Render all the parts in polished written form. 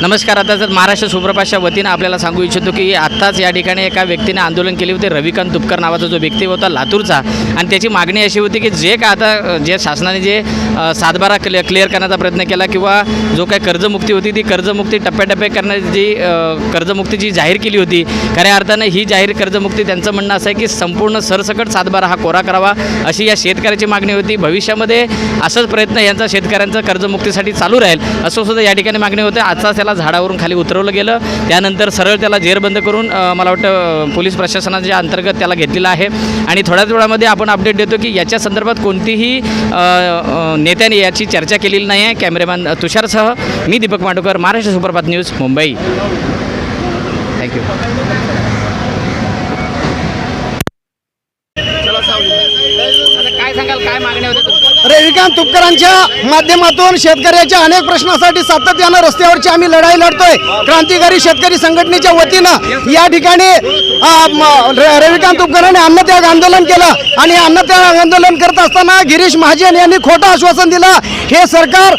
नमस्कार. आता जर महाराष्ट्र सुप्रभातच्या वतीनं आपल्याला सांगू इच्छितो की आत्ताच या ठिकाणी एका व्यक्तीने आंदोलन केले होते. रविकांत तुपकर नावाचा जो व्यक्ती होता लातूरचा, आणि त्याची मागणी अशी होती की जे का आता जे शासनाने जे 7/12 क्लिअर करण्याचा प्रयत्न केला किंवा जो काही कर्जमुक्ती होती ती कर्जमुक्ती टप्प्याटप्प्या करण्याची जी कर्जमुक्ती जी जाहीर केली होती, खऱ्या अर्थानं ही जाहीर कर्जमुक्ती त्यांचं म्हणणं असं आहे की संपूर्ण सरसकट 7/12 हा कोरा करावा अशी या शेतकऱ्याची मागणी होती. भविष्यामध्ये असंच प्रयत्न यांचा शेतकऱ्यांचा कर्जमुक्तीसाठी चालू राहील असं सुद्धा या ठिकाणी मागणी होते. आजचा त्याला झाडावरून खाली उतरवलं गेलं, त्यानंतर सरळ त्याला जेरबंद करून मला वाटतं पोलीस प्रशासनाच्या अंतर्गत त्याला घेतलेलं आहे. आणि थोड्याच वेळामध्ये आपण अपडेट देतो की याच्या संदर्भात कोणतीही नेत्याने याची चर्चा केलेली नाही आहे. कॅमेरामॅन तुषारसह मी दीपक मांडूकर, महाराष्ट्र सुप्रभात न्यूज, मुंबई. थँक्यू. काय सांगाल, काय मागण्या होत्या तुमच्या? रविकांत तुपकरांच्या माध्यमातून शेतकऱ्याच्या अनेक प्रश्नासाठी सातत्यानं रस्त्यावरची आम्ही लढाई लढतोय. क्रांतिकारी शेतकरी संघटनेच्या वतीनं या ठिकाणी रविकांत तुपकरांनी अन्नत्याग आंदोलन केलं आणि अन्नत्याग आंदोलन करत असताना गिरीश महाजन यांनी खोटं आश्वासन दिलं. हे सरकार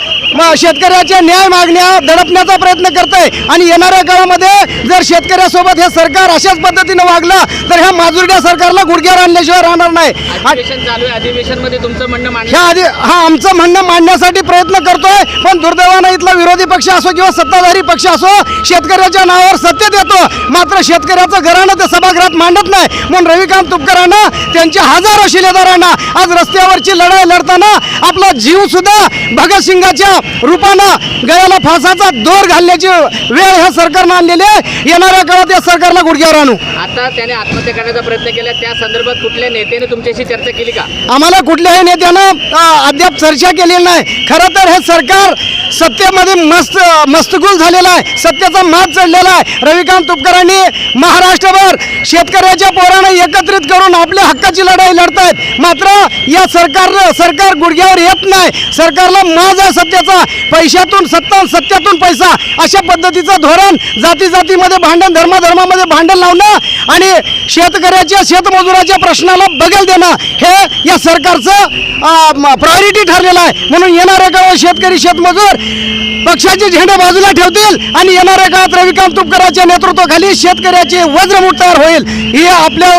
शेतकऱ्याच्या न्याय मागण्या दडपण्याचा प्रयत्न करतंय आणि येणाऱ्या काळामध्ये जर शेतकऱ्यासोबत हे सरकार अशाच पद्धतीनं वागलं तर ह्या माजुरड्या सरकारला गुडघ्यावर आणल्याशिवाय राहणार नाही. अधिवेशन चालू आहे, अधिवेशनमध्ये तुमचं म्हणणं आमचं म्हणणं मांडण्यासाठी प्रयत्न करतोय, पण दुर्दैवानं इथला विरोधी पक्ष असो किंवा सत्ताधारी पक्ष असो शेतकऱ्याच्या नावावर सत्य देतो, मात्र शेतकऱ्याचं घराणं ते सभागृहात मांडत नाही. म्हणून रविकांत तुपकरांना त्यांच्या हजारो शिलेदारांना आज रस्त्यावरची लढाई लढताना आपला जीव सुद्धा भगतसिंगाच्या रूपानं गळ्याला फासाचा दोर घालण्याची वेळ ह्या सरकारनं आणलेली आहे. येणाऱ्या काळात या सरकारला गुडघ्यावर आणू. आता त्याने आत्महत्या करण्याचा प्रयत्न केला, त्या संदर्भात कुठल्या नेत्याने तुमच्याशी चर्चा केली का? आम्हाला कुठल्याही नेत्यानं अद्याप चर्चा केलेली नाही. खरं तर हे सरकार सत्तेमध्ये मस्तगुल झालेलं आहे, सत्तेचा माज चढलेला आहे. रविकांत तुपकरांनी महाराष्ट्रभर शेतकऱ्याच्या पोरांना एकत्रित करून आपल्या हक्काची लढाई लढतायत, मात्र या सरकार गुडघ्यावर येत नाही. सरकारला माज आहे सत्तेचा, पैशातून सत्ता, सत्यातून पैसा, अशा पद्धतीचं धोरण, जातीमध्ये भांडण, धर्मामध्ये भांडण लावणं आणि शेतकऱ्याच्या शेतमजुराच्या प्रश्नाला बगल देणं हे या सरकारचं प्रायोरिटी ठरलेलं आहे. म्हणून येणाऱ्या काळात शेतकरी शेतमजूर पक्षाचे झेंडे बाजूला ठेवतील आणि येणाऱ्या काळात रविकांत तुपकरांच्या नेतृत्वाखाली शेतकऱ्याचे वज्रमुठ तयार होईल. ही आपल्या